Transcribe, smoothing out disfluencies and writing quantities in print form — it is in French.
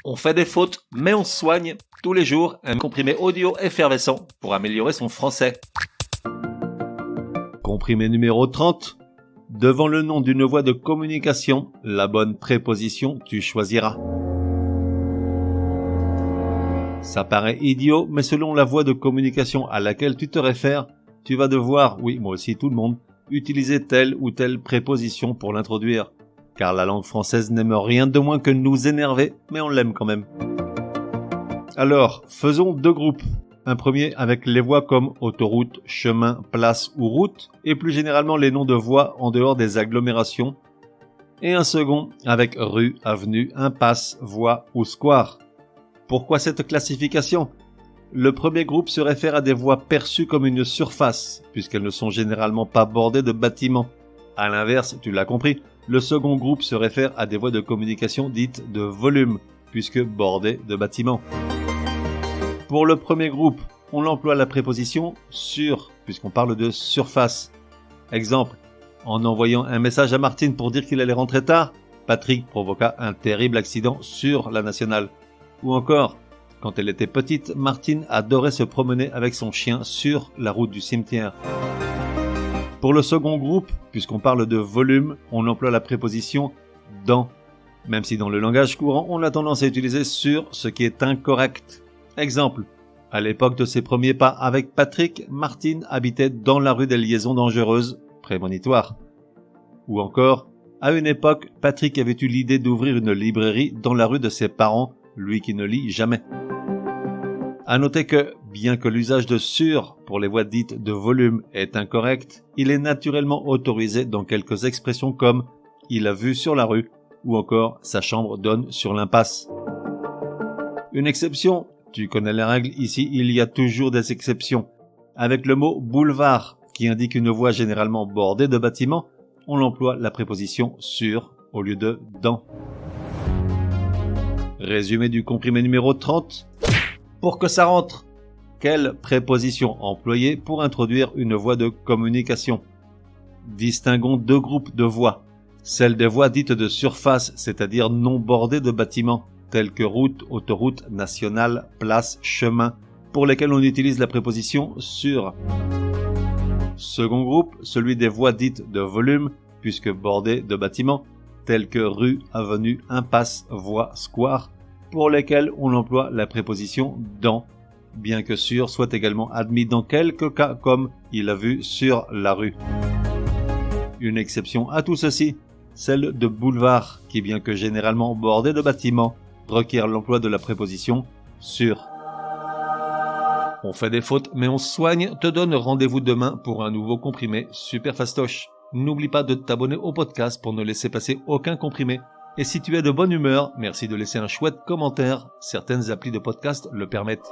On fait des fautes, mais on se soigne. Tous les jours, un comprimé audio effervescent pour améliorer son français. Comprimé numéro 30. Devant le nom d'une voie de communication, la bonne préposition tu choisiras. Ça paraît idiot, mais selon la voie de communication à laquelle tu te réfères, tu vas devoir, oui moi aussi tout le monde, utiliser telle ou telle préposition pour l'introduire. Car la langue française n'aime rien de moins que nous énerver, mais on l'aime quand même. Alors, faisons deux groupes. Un premier avec les voies comme autoroute, chemin, place ou route, et plus généralement les noms de voies en dehors des agglomérations. Et un second avec rue, avenue, impasse, voie ou square. Pourquoi cette classification ? Le premier groupe se réfère à des voies perçues comme une surface, puisqu'elles ne sont généralement pas bordées de bâtiments. À l'inverse, tu l'as compris, le second groupe se réfère à des voies de communication dites de volume, puisque bordées de bâtiments. Pour le premier groupe, on emploie la préposition « sur », puisqu'on parle de surface. Exemple, en envoyant un message à Martine pour dire qu'il allait rentrer tard, Patrick provoqua un terrible accident sur la nationale. Ou encore, quand elle était petite, Martine adorait se promener avec son chien sur la route du cimetière. Pour le second groupe, puisqu'on parle de volume, on emploie la préposition « dans », même si dans le langage courant, on a tendance à utiliser « sur », ce qui est incorrect. Exemple, à l'époque de ses premiers pas avec Patrick, Martine habitait dans la rue des Liaisons Dangereuses, prémonitoire. Ou encore, à une époque, Patrick avait eu l'idée d'ouvrir une librairie dans la rue de ses parents, lui qui ne lit jamais. À noter que, bien que l'usage de « sur » pour les voies dites de volume est incorrect, il est naturellement autorisé dans quelques expressions comme « il a vu sur la rue » ou encore « sa chambre donne sur l'impasse ». Une exception, tu connais les règles, ici il y a toujours des exceptions. Avec le mot « boulevard » qui indique une voie généralement bordée de bâtiments, on emploie la préposition « sur » au lieu de « dans ». Résumé du comprimé numéro 30. Pour que ça rentre, quelle préposition employer pour introduire une voie de communication ? Distinguons deux groupes de voies. Celles des voies dites de surface, c'est-à-dire non bordées de bâtiments, telles que route, autoroute, nationale, place, chemin, pour lesquelles on utilise la préposition « sur ». Second groupe, celui des voies dites de volume, puisque bordées de bâtiments, telles que rue, avenue, impasse, voie, square, pour lesquels on emploie la préposition « dans », bien que « sur » soit également admis dans quelques cas comme « il a vu sur la rue ». Une exception à tout ceci, celle de boulevard, qui bien que généralement bordé de bâtiments, requiert l'emploi de la préposition « sur ». On fait des fautes, mais on se soigne, te donne rendez-vous demain pour un nouveau comprimé super fastoche. N'oublie pas de t'abonner au podcast pour ne laisser passer aucun comprimé. Et si tu es de bonne humeur, merci de laisser un chouette commentaire. Certaines applis de podcast le permettent.